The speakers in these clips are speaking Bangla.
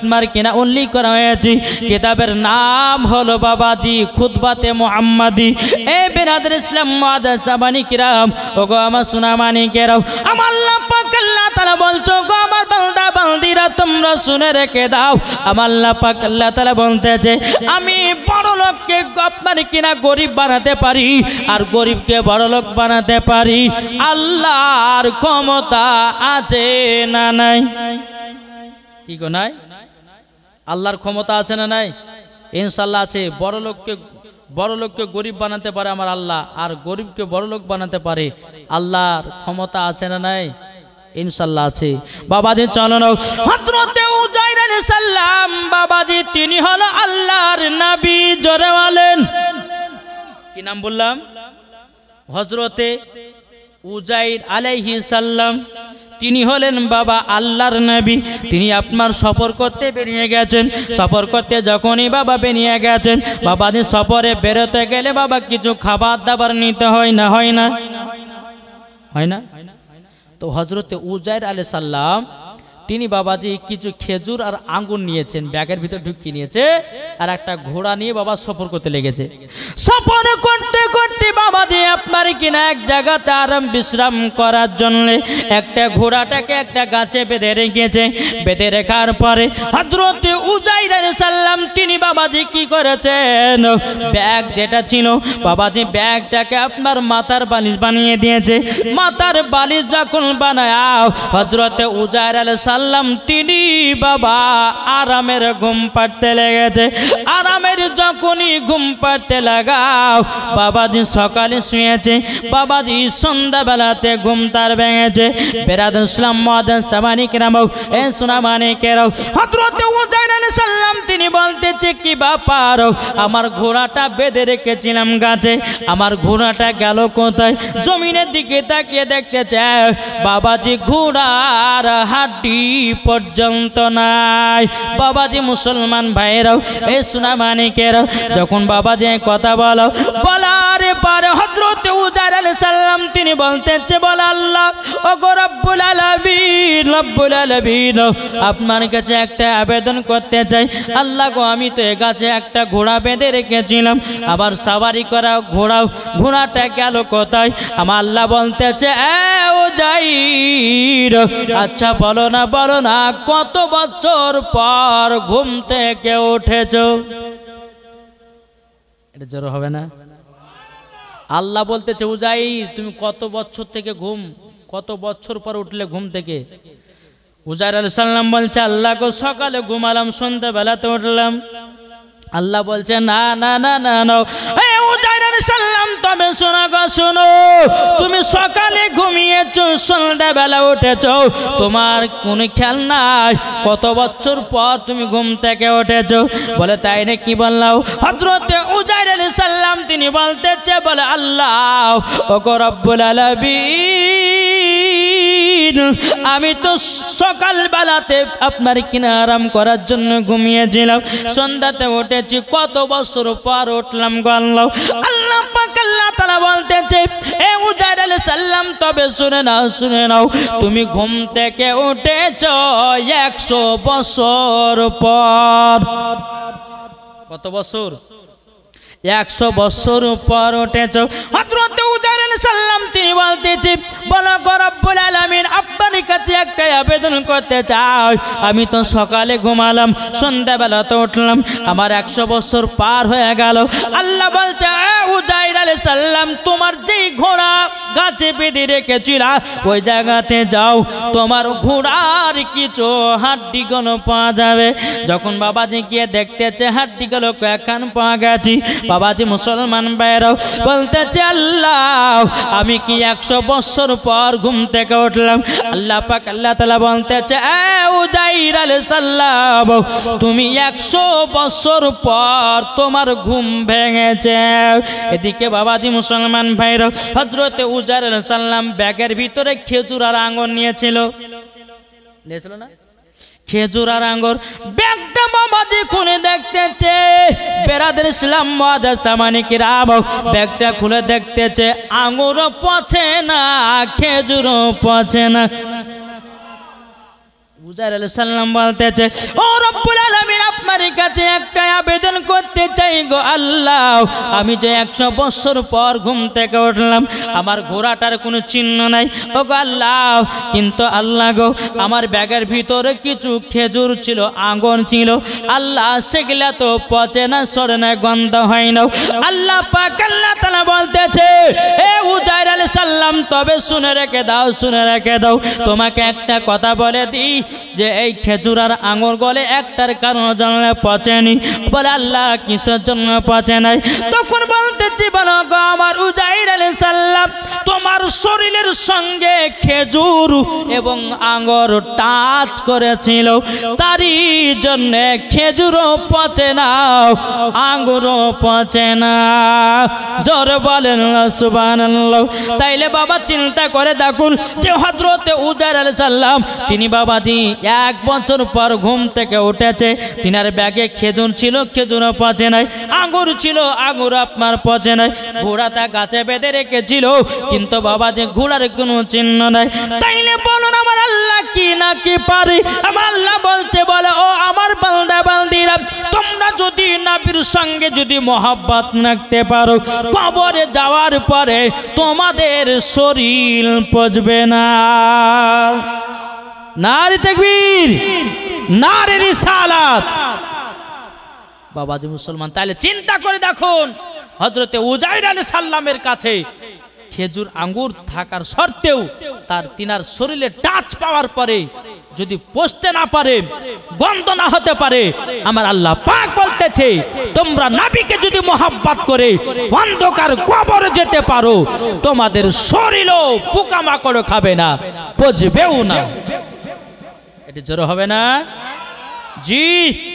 আপনার কিনা উল্লেখ করা হয়েছে কিতাবের নাম হলো বাবাজি খুতবাতে মুহাম্মাদি। এ বিরাদর ইসলাম মুআদ্দাস সাবানি কিরাম ও গো আমার সুনামানি কেরাম, আমার আল্লাহ পাক আল্লাহ তাআলা বলছো গো আমার বান্দা বান্দিরা তোমরা শুনে রেখে দাও। আমার আল্লাহ পাক আল্লাহ তাআলা বলতেছে আমি বড় লোককে আপনার কিনা গরিব বানাতে পারি আর গরিবকে বড় লোক বানাতে পারি। আল্লাহর ক্ষমতা আছে না নাই? কি গো নাই? আল্লাহর ক্ষমতা আছে না নাই? ইনশাআল্লাহ আছে। বড় লোককে গরিব বানাতে পারে আমার আল্লাহ, আর গরিবকে বড় লোক বানাতে পারে। আল্লাহর ক্ষমতা আছে না নাই? ইনশাআল্লাহ আছে। বাবাজি চলো না, হযরতে উজাইর আলাইহিস সালাম বাবাজি তিনি হলো আল্লাহর নবী। জোরে বলেন কি নাম বললাম? হযরতে উজাইর আলাইহিস সালাম তিনি হলেন বাবা আল্লাহর নবী। তিনি আপনার সফর করতে বেরিয়ে গেছেন। সফর করতে যখনই বাবা বেরিয়ে গেছেন, বাবা সফরে বেরোতে গেলে বাবা কিছু খাবার দাবার নিতে হয় না? হয় না? হয় না? তো হযরতে উজাইর আলাইহিস সালাম তিনি বাবাজি কিছু খেজুর আর আঙ্গুর নিয়েছেন, ব্যাগের ভিতর ঢুকিয়ে নিয়েছে, আর একটা ঘোড়া নিয়ে বাবা সফর করতে লেগেছে। সফর করতে করতে বাবাজি আপনার কিনা এক জায়গাতে আরাম বিশ্রাম করার জন্য একটা ঘোড়াটাকে একটা গাছে বেঁধে রেখেছে। বেঁধে রাখার পরে হযরতে উজাইর আলাইহিস সালাম তিনি বাবাজি কি করেছেন, ব্যাগ যেটা ছিল বাবাজি ব্যাগটাকে আপনার মাথার বালিশ বানিয়ে দিয়েছে। মাথার বালিশ যখন বানায় হযরতে উজাইর আলাইহিস সালাম তিনি বাবা আরামের ঘুম পাড়তে লেগেছে। আরামের যখনই ঘুম পাড়তে লাগাও বাবাজি সকালে শুয়েছে, বাবাজি সন্ধ্যাবেলাতে ঘুম তার ভেঙেছে। বিরাদর ইসলাম মুআদ্দাস সাবানি কিরাম এ সুনামানি কেরাম, হযরতে উজাইর আলাইহিস সালাম তিনি বলতেছে কি ব্যাপার, আমার ঘোড়াটা বেঁধে রেখেছিলাম গাছে, আমার ঘোড়াটা গেল কোথায়? জমিনের দিকে তাকিয়ে দেখতেছে বাবাজি ঘোড়ার হাড্ডি পর্যন্ত নাই। বাবাজি মুসলমান ভাইরাও এই সুনামানিকেরাও যখন বাবাজি কথা বলার পরে হযরতে উজাইর আলাইহিস সালাম তিনি বলতেছে বল আল্লাহ ও গো রব্বুল আলামিন আপনার কাছে একটা আবেদন করতে চাই। আল্লাহ গো আমি তো এ গাছে একটা ঘোড়া বেঁধে রেখেছিলাম, আবার সাওয়ারি করা ঘোড়াটা গেল কোথায়? আমার আল্লাহ বলতেছে এ উজাইর আচ্ছা বলো না কত বছর পর ঘুম থেকে উঠেছো? এটা জোর হবে না? আল্লাহ বলতেছে উজাইর তুমি কত বছর পর উঠলে ঘুম থেকে? উজাইর আলাইহিস সালাম বলছে আল্লাহ গো সকালে ঘুমালাম, সন্ধ্যাবেলাতে উঠলাম। আল্লাহ বলছে না না না না না উজাইর আলাইহিস সালাম তবে শোনো, তুমি সকালে ঘুমিয়েছো, সন্ধ্যাবেলা উঠেছো, তোমার কোনো খেয়াল নাই কত বছর পর তুমি ঘুম থেকে উঠেছো? বলে তাই না? কি বললাম? হযরতে উজাইর আলাইহিস সালাম তিনি বলতেছে বলে আল্লাহ ও গো রব্বুল আলামিন আমি তো সকাল বেলাতে আপনার কিনা আরাম করার জন্য ঘুমিয়েছিলাম, সন্ধ্যাতে উঠেছি, কত বছর পর উঠলাম গো আল্লাহ। আল্লাহ পাক আল্লাহ তাআলা বলতেছে এ উজাইর আলাইহিস সালাম তবে শুনে নাও তুমি ঘুম থেকে উঠেছো 100 বছর পর। কত বছর? 100 বছর পর উঠেছো। হযরতে উজাইর আলাইহিস সালাম তিনি বলতেছে বলো গো রব্বুল আলামিন আপনার কাছে একটা আবেদন করতে চাই। আমি তো সকালে ঘুমালাম, সন্ধ্যাবেলাতে উঠলাম, আমার 100 বছর পার হয়ে গেল। আল্লাহ বলছে উজাইর আলাইহিস সালাম তোমার যেই ঘোড়া গাছে বেঁধে রেখেছিল ওই জায়গাতে যাও, তোমার ঘোড়ার কিছু হাড্ডিগুলো পাওয়া যাবে। যখন বাবাজি গিয়ে দেখতেছে হাড্ডিগুলো কয়েকখান পাওয়া গেছে। বাবাজি মুসলমান ভাইরাও বলতেছে আল্লাহ আমি কি 100 বছর পর ঘুম থেকে উঠলাম? আল্লাহ পাক আল্লাহ তাআলা বলতেছে এ উজাইর আলাইহিস সালাম তুমি 100 বছর পর তোমার ঘুম ভেঙেছে। এদিকে বাবাজি মুসলমান ভাইরাও হযরতে উজাইর আলাইহিস সালাম ব্যাগের ভিতরে খেজুর আর আঙ্গুর নিয়েছিল না? খেজুর আর আঙ্গুর ব্যাগটা বাবাজি খুলে দেখতেছে। বিরাদর ইসলাম মুআদ্দাস সাবানি কিরাম ব্যাগটা খুলে দেখতেছে আঙ্গুরও পচে না, খেজুরও পচে না। উজাইর আলাইহিস সালাম বলতেছে, ও রব্বুল আলামিন, আপনার কাছে একটা আবেদন করতে চাই গো আল্লাহ। আমি যে 100 বছর পর ঘুম থেকে উঠলাম, আমার ঘোড়াটার কোনো চিহ্ন নাই ও গো আল্লাহ। কিন্তু আল্লাহ গো, আমার ব্যাগের ভিতরে কিছু খেজুর ছিল, আঙ্গুর ছিল আল্লাহ, সেগুলা তো পচে না, সরে না, গন্ধ হয় না। আল্লাহ পাক আল্লাহ তাআলা বলতেছে, এ উজাইর আলাইহিস সালাম, তবে শুনে রেখে দাও, শুনে রেখে দাও। তোমাকে একটা কথা বলে দিই, যে এই খেজুর আর আঙ্গুর গলে একটার কারণ জানলে পচেনি। বলে আল্লাহ কিসের জন্য পচে নাই? তখন বলতেছি, বলো গো আমার উজাইর আলাইহিস সালাম, তোমার শরীরের সঙ্গে খেজুর এবং আঙ্গুর টাচ করেছিল, তারই জন্য খেজুরও পচে না, আঙ্গুরও পচে না। জোরে বলেন সুবহানাল্লাহ। তাইলে বাবা চিন্তা করে দেখুন, যে হযরতে উজাইর আলাইহিস সালাম তিনি বাবাজি 1 বছর পর ঘুম থেকে উঠেছে, তিনার ব্যাগে খেজুর ছিল, খেজুরও পচে নাই, আঙ্গুর ছিল, আঙ্গুর আপনার পচে নাই, ঘোড়াটা গাছে বেঁধে রেখেছিল, কিন্তু বাবাজি ঘোড়ার কোনো চিহ্ন নাই। তাইলে বলুন আমার আল্লাহ কি না কি পারে? আমার আল্লাহ বলছে, বলে ও আমার বান্দা বান্দিরা, তোমরা যদি নবীর সঙ্গে যদি মহব্বত রাখতে পারো, কবরে যাওয়ার পরে তোমাদের শরীর পচবে না। নারে তাকবীর, নারে রিসালাত। বাবাজি মুসলমান, তাহলে চিন্তা করে দেখুন, হযরতে উজাইর আলাইহিস সালামের কাছে খেজুর আঙ্গুর থাকার সত্ত্বেও তিনার শরীরে টাচ পাওয়ার পরে যদি পচতে না পারে, গন্ধ না হতে পারে, আমার আল্লাহ পাক বলতেছে, তোমরা নবীকে যদি মহব্বত করে অন্ধকার কবরে যেতে পারো, তোমাদের শরীরও পোকামাকড় খাবে না, পচবেও না। এটা জোর হবে না? জি।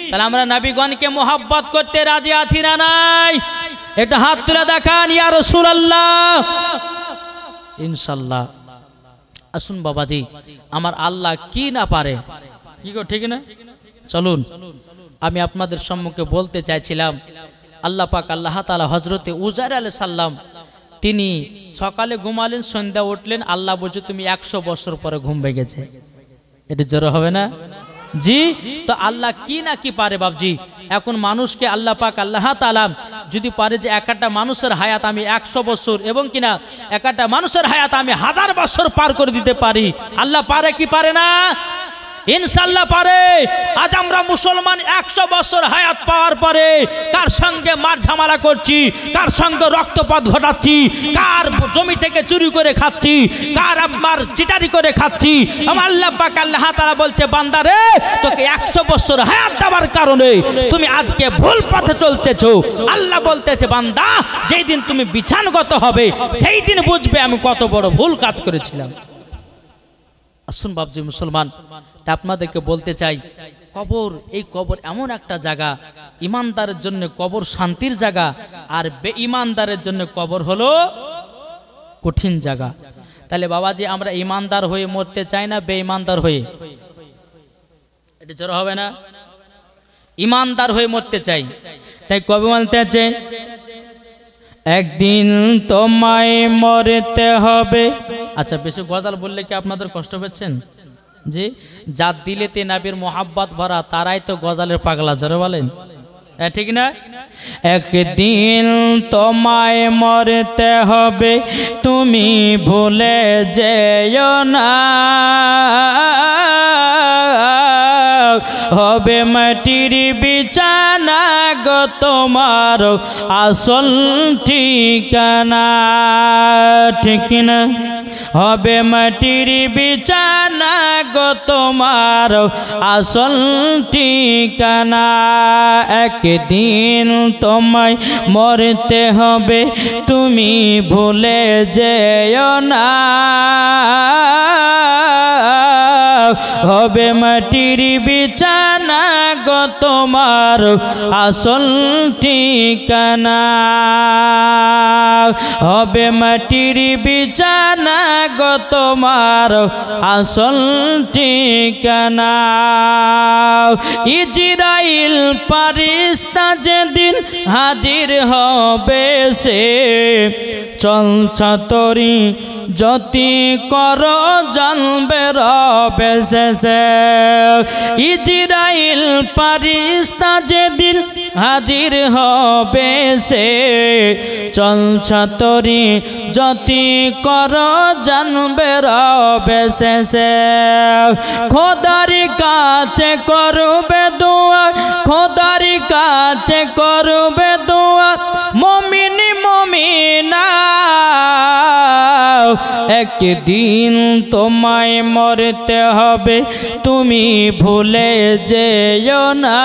তাহলে আমরা নবীগণকে মহব্বত করতে রাজি আছি না নাই? একটা হাত তুলে দেখান, ইয়া রাসূলুল্লাহ। ইনশাআল্লাহ। আসুন বাবাজি, আমার আল্লাহ কি না পারে, কি গো ঠিক না? চলুন, আমি আপনাদের সম্মুখে বলতে চাইছিলাম, আল্লাহ পাক আল্লাহ তাআলা হযরতে উজাইর আলাইহিস সালাম তিনি সকালে ঘুমালেন, সন্ধ্যা উঠলেন, আল্লাহ বলছে তুমি 100 বছর পরে ঘুম ভেঙেছে। এটা জোর হবে না? জি। তো আল্লাহ কি না কি পারে বাবজি। এখন মানুষকে আল্লাহ পাক আল্লাহ তাআলা যদি পারে যে একটা মানুষের হায়াত আমি 100 বছর এবং কিনা একটা মানুষের হায়াত আমি 1000 বছর পার করে দিতে পারি, আল্লাহ পারে কি পারে না? ইনশাআল্লাহ পারে। আজ আমরা মুসলমান 100 বছর হায়াত পাওয়ার পরে কার সঙ্গে মার ঝামেলা করছি, কার সঙ্গে রক্তপাত ঘটাচ্ছি, কার জমি থেকে চুরি করে খাচ্ছি, কার আপনার চিটারি করে খাচ্ছি। আমার আল্লাহ পাক আল্লাহ তাআলা বলছে, বান্দা রে, তোকে 100 বছর হায়াত দেওয়ার কারণে তুমি আজকে ভুল পথে চলতেছো। আল্লাহ বলতেছে, বান্দা, যেই দিন তুমি বিছানগত হবে সেই দিন বুঝবে আমি কত বড় ভুল কাজ করেছিলাম। আসুন বাবজি মুসলমান, তা আপনাদেরকে বলতে চাই, কবর, এই কবর এমন একটা জায়গা, ইমানদারের জন্য কবর শান্তির জায়গা, আর বেঈমানদারের জন্য কবর হলো কঠিন জায়গা। তাহলে বাবাজি, আমরা ইমানদার হয়ে মরতে চাই না বেঈমানদার হয়ে? এটা জোর হবে না? ইমানদার হয়ে মরতে চাই। তাই কবি বলতে আছে, একদিন তোমায় মরতে হবে। আচ্ছা, বেশি গজাল বললে কি আপনাদের কষ্ট পেয়েছেন? জি। যার দিলেতে নবীর মোহাব্বত ভরা তারাই তো গজালের পাগলা, জোরে বলেন, ঠিক না? একদিন তোমায় মরতে হবে, তুমি ভুলে যেও না, হবে মাটির বিছানা গো তোমার আসল ঠিকানা, ঠিক না? হবে মাটির বিছানা গো তোমার আসল ঠিকানা। একদিন তোমায় মরতে হবে, তুমি ভুলে যেও না, হবে মাটির বিছানা গো তোমার আসল ঠিকানা, হবে মাটির বিছানা গো তোমার আসল ঠিকানা। ইজরাইল ফারিস্তা যেদিন হাজির হবে, সে চলছা তরি যতি কর জানবে রবে শেষে ইজরাইল ফারিস্তা যেদিন হাজির হবে সে চলছা তরি যতি কর জানবে রবে শেষে খোদার কাছে করবে দোয়া খোদার কাছে করবে দোয়া মুমিনি মুমিনা একদিন তোমায় মরতে হবে তুমি ভুলে যেও না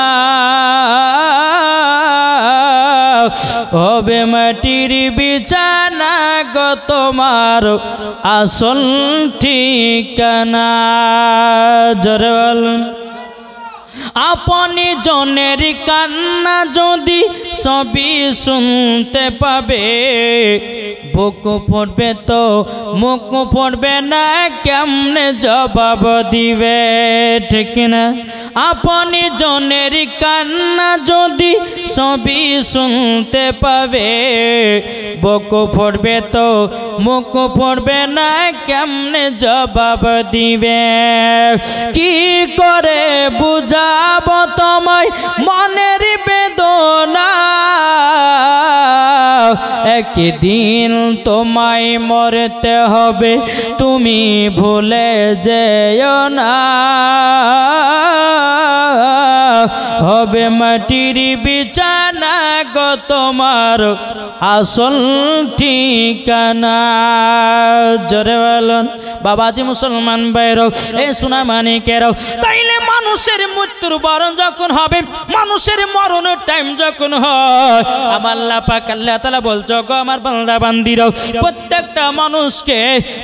হবে মাটির বিছানা গো তোমার আসল ঠিকানা জোরে বলুন আপনি জনের কান্না যদি সবই শুনতে পাবে বুক পড়বে তো মুখ পড়বে না কেমনে জবাব দিবে ঠিক না আপনি জনের কান্না যদি সবই শুনতে পাবে বুক পড়বে তো মুখ পড়বে না কেমনে জবাব দিবে কি করে বুঝাব তোমায় মনের বেদনা একদিন তোমায় মরতে হবে তুমি ভুলে যেও না হবে মাটির বিছানা গো তোমার আসল ঠিকানা জোরে বলুন বাবাজি মুসলমান ভাইরাও এই সোনা মানিকেরাও তাইলে মানুষের মৃত্যুর বরণ যখন হবে মানুষের মরণের টাইম যখন হয় আমার আল্লাহ পাক আল্লাহ তাআলা বলছো গো আমার বান্দা বান্দিরাও প্রত্যেকটা মানুষকে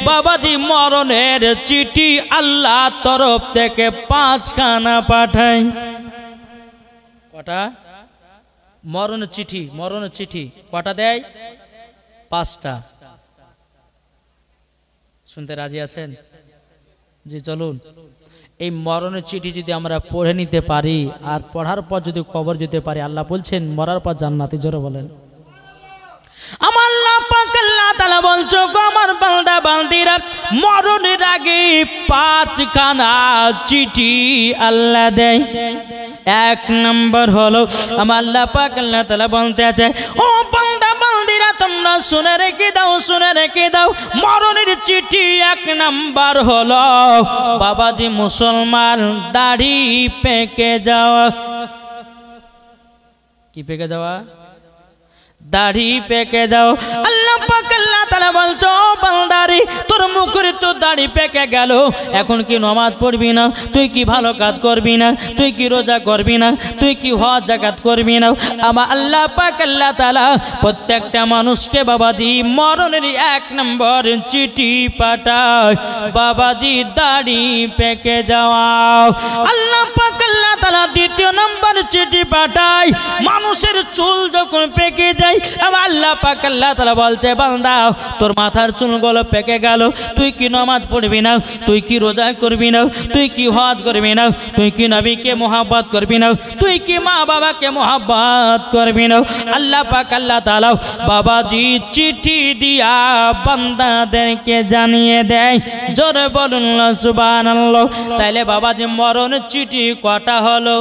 বাবাজি মরণের চিঠি আল্লাহ তরফ থেকে 5 খানা পাঠায় কটা মরণের চিঠি কটা দেয় 5টা শুনতে রাজি আছেন জি চলুন এই মরণের চিঠি যদি আমরা পড়ে নিতে পারি আর পড়ার পর যদি কবর যেতে পারি আল্লাহ বলছেন মরার পর জান্নাতে জোরে বলেন আমার আল্লাহ পাক আল্লাহ তাআলা বলছো গো আমার বান্দা বান্দিরা মরণের আগে 5 খানা চিঠি আল্লাহ দেয় 1 নম্বর হলো আমার আল্লাহ পাক আল্লাহ তাআলা বলতে আছে ও বান্দা বান্দিরা তোমরা শুনে রেখে দাও মরণের চিঠি 1 নম্বর হলো বাবাজি মুসলমান দাড়ি পেকে যাওয়া কি পেকে যাওয়া দাড়ি পেকে দাও আল্লাহ পাক আল্লাহ তাআলা বলছো বান্দারি তোর মুখের তো দাড়ি পেকে গেল এখন কি নামাজ পড়বি না তুই কি ভালো কাজ করবি না তুই কি রোজা করবি না তুই কি হজ যাকাত করবি না আমার আল্লাহ পাক আল্লাহ তাআলা প্রত্যেকটা মানুষকে বাবাজি মরণের 1 নম্বর চিঠি পাঠায় বাবাজি দাড়ি পেকে যাওয়া আল্লাহ পাক আল্লাহ তাআলা 2 নম্বর চিঠি পাঠায় মানুষের চুল যখন পেকে যায় আল্লাহ পাক আল্লাহ তাআলা বলছে বান্দা তোর মাথার চুলগুলো পেকে গেল তুই কি নামাজ পড়বি না তুই কি রোজা করবি না তুই কি হজ করবি না তুই কি নবীকে মোহাব্বত করবি না তুই কি মা বাবাকে মোহাব্বত করবি না আল্লাহ পাক আল্লাহ তাআলা বাবাজি চিঠি দিয়া বান্দাদেরকে জানিয়ে দেয় জোরে বলুন সুবহানাল্লাহ তাইলে বাবাজি মরণ চিঠি কটা হলো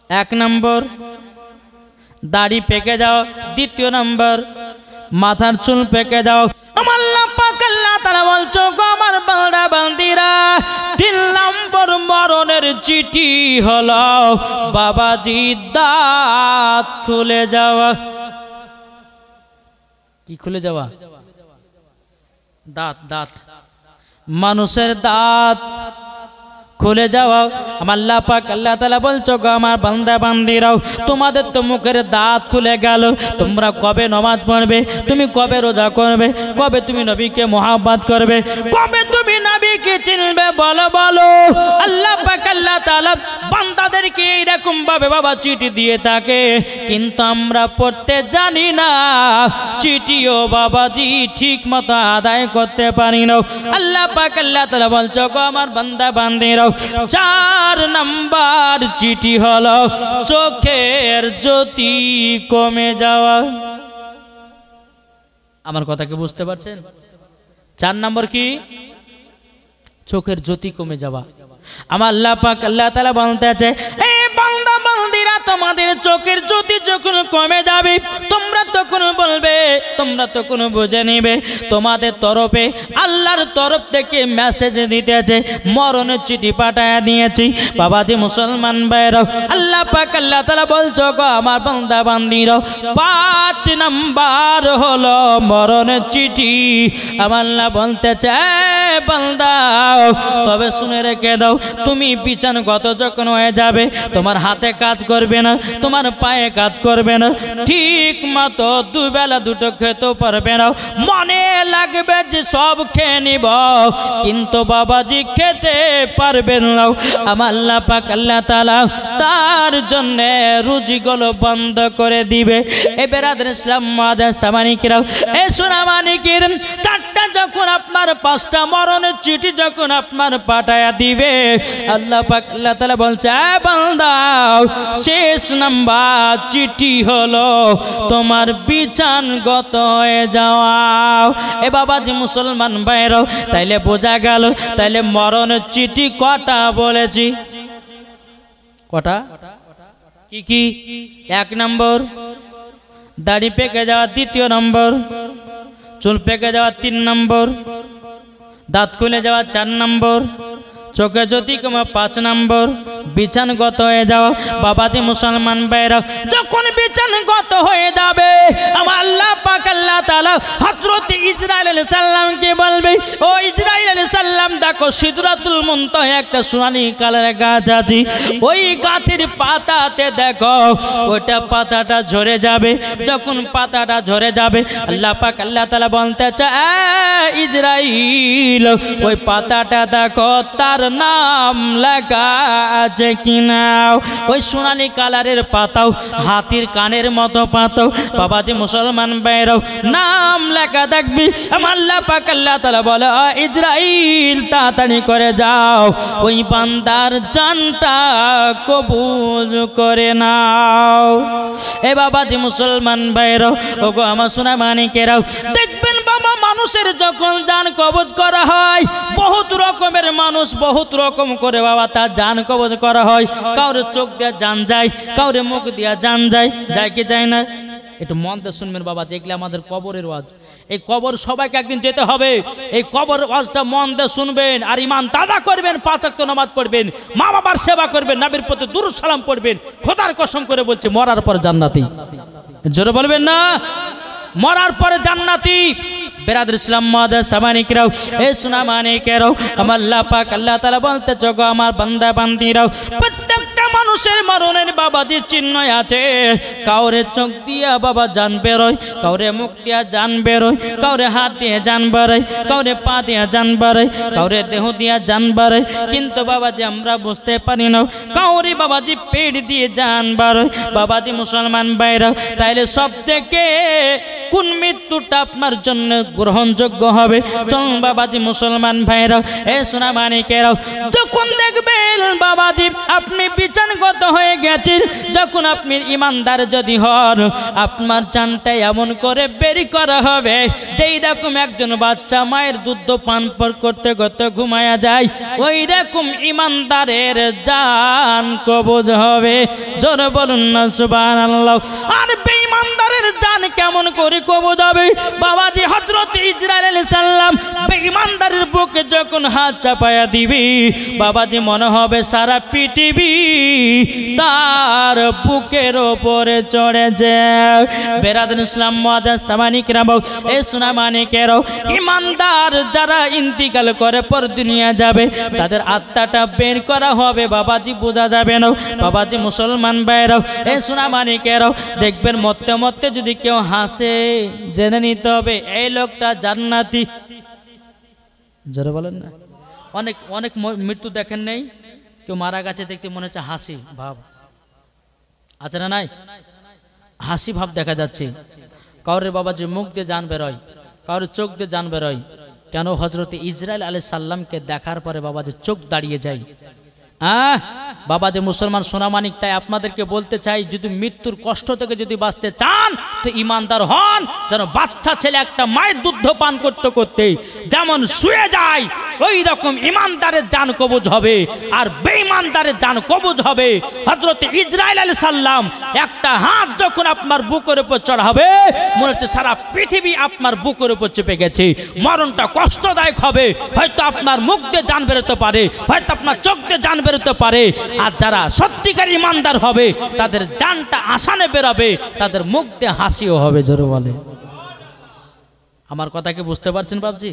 1 নম্বর দাড়ি পেকে যাও 2 নম্বর মাথার চুল পেকে যাও আমার আল্লাহ পাক আল্লাহ তাআলা বলছো গো আমার বান্দা বান্দিরা 3 নম্বর মরণের চিঠি হলো বাবাজি দাঁত খুলে যাওয়া কি খুলে যাওয়া দাঁত মানুষের দাঁত খুলে যাওয়া আমার আল্লাহ পাক আল্লাহ তাআলা বলছো গো আমার বান্দা বান্দিরাও তোমাদের তো মুখের দাঁত খুলে গেল তোমরা কবে নামাজ পড়বে তুমি কবে রোজা করবে কবে তুমি নবীকে মোহাব্বত করবে কবে তুমি নবীকে চিনবে বলো আল্লাহ পাক আল্লাহ তাআলা বান্দাদেরকে এরকম ভাবে বাবা চিঠি দিয়ে থাকে কিন্তু আমরা পড়তে জানি না চিঠিও বাবাজি ঠিক মতো আদায় করতে পারি না আল্লাহ পাক আল্লাহ তাআলা বলছো গো আমার বান্দা বান্দিরাও 4 নম্বর চিঠি হলো চোখের জ্যোতি কমে যাওয়া আমার কথা কি বুঝতে পারছেন 4 নম্বর কি? চোখের জ্যোতি কমে যাওয়া। আমার আল্লাহ পাক আল্লাহ তাআলা বলতে আছে, এই বান্দা বান্দিরা তোমাদের চোখের জ্যোতি যখন কমে যাবে তোমরা তখন বলবে, তোমরা তখন বুঝে নিবে তোমাদের তরফে আল্লাহর তরফ থেকে মেসেজ দিতেছে, মরণের চিঠি পাঠায় দিয়েছি। বাবাজি মুসলমান ভাইরা, আল্লাহ পাক আল্লাহ তাআলা বলছো গো আমার বান্দা বান্দিরা, 5 নাম্বার হলো মরণের চিঠি। আমার আল্লাহ বলতেছে, বান্দা তবে শুনে রেখে দাও, তুমি বিছানাগত যখন হয়ে যাবে তোমার হাতে কাজ করবে না, তোমার পায়ে কাজ করবে না, ঠিক মতো দুবেলা দুটো খেতে পারবে না, মনে লাগবে যে সব খেয়ে নিব, কিন্তু বাবাজি খেতে পারবেন না। আমার আল্লাহ পাক আল্লাহ তাআলা তার জন্য রুজিগুলো বন্ধ করে দিবে। এ বেরাদর ইসলাম মাদার সামানিকরাও, এ সোনামানিকের 4টা যখন আপনার 5টা মরণের চিঠি যখন আপনার পাঠায়া দিবে, আল্লাহ পাক আল্লাহ তাআলা বলছে, বান্দা শেষ নাম্বার চিঠি হলো তোমার বিছানাগত হয়ে যাওয়া। এ বাবাজি মুসলমান ভাইরা, তাইলে বোঝা গেল তাইলে মরণের চিঠি কটা বলেছি? কটা? কি কি? 1 নম্বর দাড়ি পেকে যাওয়া, 2 নম্বর চুল পেকে যাওয়া, 3 নম্বর দাঁত খুলে যাওয়া, 4 নম্বর চোখে জ্যোতি কমা, 5 নম্বর বিছানাগত হয়ে যাও। বাবাজি মুসলমান ভাইরা, যখন বিছানাগত হয়ে যাবে আমার আল্লাহ পাক আল্লাহ তাআলা হযরত ইসরাইল আলাইহিস সালামকে বলবে, ও ইসরাইল আলাইহিস সালাম দেখো সিদরাতুল মুনতাহা একটা সোনালী কালারের গাছ আছে, ওই গাছের পাতাতে দেখো ওটা পাতাটা ঝরে যাবে। যখন পাতাটা ঝরে যাবে আল্লাহ পাক আল্লাহ তাআলা বলতে চায়, ইসরাইল ওই পাতাটা দেখো তার নাম লেখা আছে কিনা। ওই সোনালী কালারের পাতাও হাতির কানের মতো পাতাও বাবাজি মুসলমান ভাইরাও নাম লেখা দেখবি। আমার আল্লাহ পাক আল্লাহ তাআলা বলে, ইসরাইল তাড়াতাড়ি করে যাও ওই বান্দার জানটা কবুজ করে নাও। এ বাবাজি মুসলমান ভাইরাও, ওগো আমার সোনা মানিকেরাও, দেখবেন বাবা মানুষের যখন জান কবজ করা হয়, বহুত রকমের মানুষ বহুত রকম করে বাবা তার জান কবজ করা হয়। কাউরে চোখ দিয়ে জান যায়, কাউরে মুখ দিয়ে জান যায়, যায় কি যায় না? একটু মন দিয়ে শুনবেন বাবা, যেগুলো আমাদের কবরের ওয়াজ, এই কবর সবাইকে একদিন যেতে হবে। এই কবর ওয়াজটা মন দিয়ে শুনবেন আর ঈমান তাজা করবেন, 5 ওয়াক্ত নামাজ পড়বেন, মা বাবার সেবা করবেন, নবীর প্রতি দুরূদ সালাম পড়বেন। খোদার কসম করে বলছি মরার পর জান্নাতি। জোরে বলবেন না? মরার পরে জান্নাতি। বেরাদর ইসলাম মাদার সামানিকরাও, এ সোনা মানিকেরাও, আমার আল্লাহ পাক আল্লাহ তাআলা বলতে চগো আমার বান্দা বান্দিরাও, প্রত্যেকটা মানুষের মরণের বাবাজি চিহ্ন আছে। কাউরে চোখ দিয়া বাবা জান বেরোয়, কাউরে মুখ দিয়া জান বেরোয়, কাউরে হাত দিয়ে জান বেরোয়, কাউরে পা দিয়া জান বেরোয়, কাউরে দেহ দিয়া জান বেরোয়, কিন্তু বাবাজি আমরা বুঝতে পারি না কাউরে বাবাজি পেট দিয়ে জান বেরোয়। বাবাজি মুসলমান ভাইরা, তাইলে সব থেকে কোন মৃত্যুটা আপনার জন্য গ্রহণযোগ্য হবে? চল বাবাজি মুসলমান ভাইরা, এ সোনা মানিকেরাও, যখন দেখবেন বাবাজি আপনি বিছানাগত হয়ে গেছেন, যখন আপনি ইমানদার যদি হন, আপনার জানটা এমন করে বেরি করা হবে যেই রকম একজন বাচ্চা মায়ের দুধ পান করতে করতে ঘুমায়া যায়, ওই রকম ইমানদারের জান কবজ হবে। জোরে বলুন না সুবহানাল্লাহ। আর বেঈমানদারের জান কেমন করে কবজ হবে? বাবাজি হযরত ইসরাইল আলাইহিস সালাম বেঈমানদারের বুকে যখন হাত চাপায়া দিবি, বাবাজি মনে হবে সারা পৃথিবী তার বুকের উপরে চড়ে যায়। বেরাদর ইসলাম মুআদ্দাস সামানিকরাম, এ সোনা মানিকেরাও, ইমানদার যারা ইন্তিকাল করে পর দুনিয়া যাবে তাদের আত্মাটা বের করা হবে বাবাজি, বোঝা যাবে না। বাবাজি মুসলমান ভাইরাও, এ সোনা মানিকেরাও, দেখবেন মরতে মরতে যদি কেউ হাসে জেনে নিতে হবে এই লোকটা জান্নাতি। জোরে বলেন না? অনেক অনেক মৃত্যু দেখেন নেই, কেউ মারা গেছে দেখতে মনে হচ্ছে হাসি ভাব আছে না নাই? হাসি ভাব দেখা যাচ্ছে। কাউরে বাবাজি মুখ দিয়ে জান বেরোয়, কাউরে চোখ দিয়ে জান বেরোয়। কেন? হযরত ইসরাইল আলাইহিস সালামকে দেখার পরে বাবাজি চোখ দাঁড়িয়ে যায়। বাবা যে মুসলমান সোনামানিক, তাই আপনাদেরকে বলতে চাই, যদি মৃত্যুর কষ্ট থেকে যদি বাঁচতে চান তো ইমানদার হন। যেন বাচ্চা ছেলে একটা মায়ের দুধ পান করতে করতে যেমন শুয়ে যায়, ওই রকম ইমানদারের জান কবজ হবে আর বেঈমানদারের জান কবজ হবে। হযরত ইসরাইল আলাইহিস সালাম একটা হাত যখন আপনার বুকের উপর চড়াবে, মনে হচ্ছে সারা পৃথিবী আপনার বুকের উপর চেপে গেছে। মরণটা কষ্টদায়ক হবে, হয়তো আপনার মুখ দিয়ে জান বেরোতে পারে, হয়তো আপনার চোখ দিয়ে জান বেরোতে পারে। আর যারা সত্যিকার ইমানদার হবে তাদের জানটা আসানে বেরোবে, তাদের মুখ দিয়ে হাসিও হবে। জোরে বলে আমার কথা কি বুঝতে পারছেন বাবজি?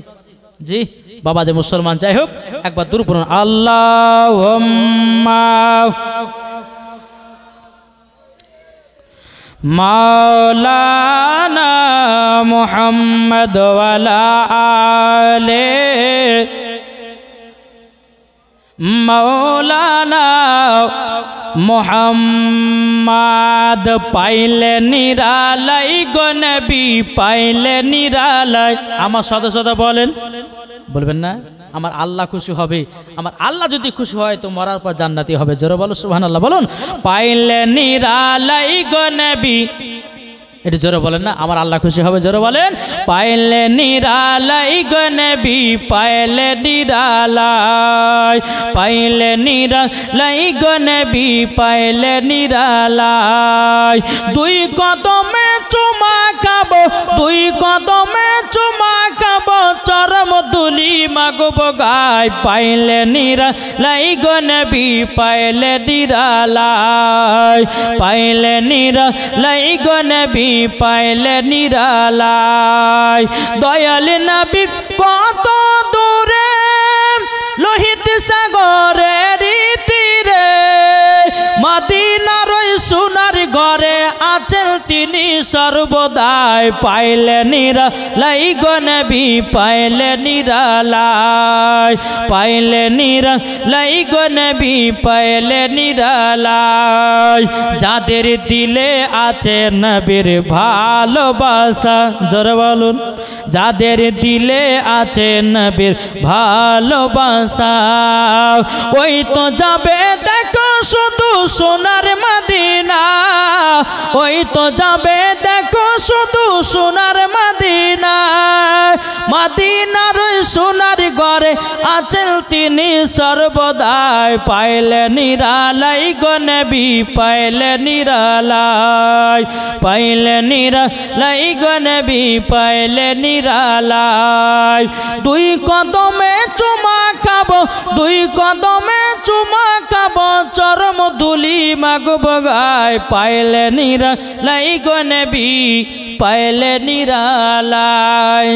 জি বাবা যে মুসলমান, যাই হোক একবার দূর পড়ুন আল্লাহুম্মা মাওলানা মুহাম্মদ ওয়ালা আলে মাওলানা মুহাম্মদ পাইলে নিরালাই গো নবী পাইলে নিরালাই। আমার সদা সদা বলেন, বলবেন না? আমার আল্লাহ খুশি হবে, আমার আল্লাহ যদি খুশি হয় তো মরার পর জান্নাতি হবে। জোরে বলো সুবহানাল্লাহ। বলুন পাইলে নিরালাই গো নবী, এটা জোরে বলেন না, আমার আল্লাহ খুশি হবে। জোরে বলেন পাইলে নিরালাই গো নবী পাইলে নিরালাই, পাইলে নিরালাই গো নবী পাইলে নিরালাই। দুই কদমে চুমা খাবো, দুই কদমে চুমা খাবো, চরম দুলি মাগব গায়, পাইলে নিরালাই গো নবী পাইলে নিরালাই, পাইলে নিরালাই গো নবী পাইলে নিরালাই। দয়াল নবী কত দূরে লোহিত সাগরের তীরে, মদিনার সোনার ঘরে আছেন তিনি সর্বদাই, পাইলে নিরালাই গো নবী পাইলে নিরালাই, পাইলে নিরালাই গো নবী পাইলে নিরালাই। যাদের দিলে আছে নবীর ভালোবাসা, জোরে বলুন, যাদের দিলে আছে নবীর ভালোবাসা, ওই তো যাবে দেখো শুধু সোনার মদিনা, ওই তো যাবে দেখো শুধু সোনার মদিনা, মদিনার সোনার ঘরে আছেন তিনি সর্বদাই, পাইলে নিরালাই গো নবী পাইলে নিরালাই, পাইলে নিরালাই গো নবী পাইলে নিরালাই। দুই কদমে চুমা খাবো, দুই কদমে চুমা খাবো, চরম ধুলি মাগব গায়, পাইলে নিরালাই গো নবী পাইলে নিরালাই।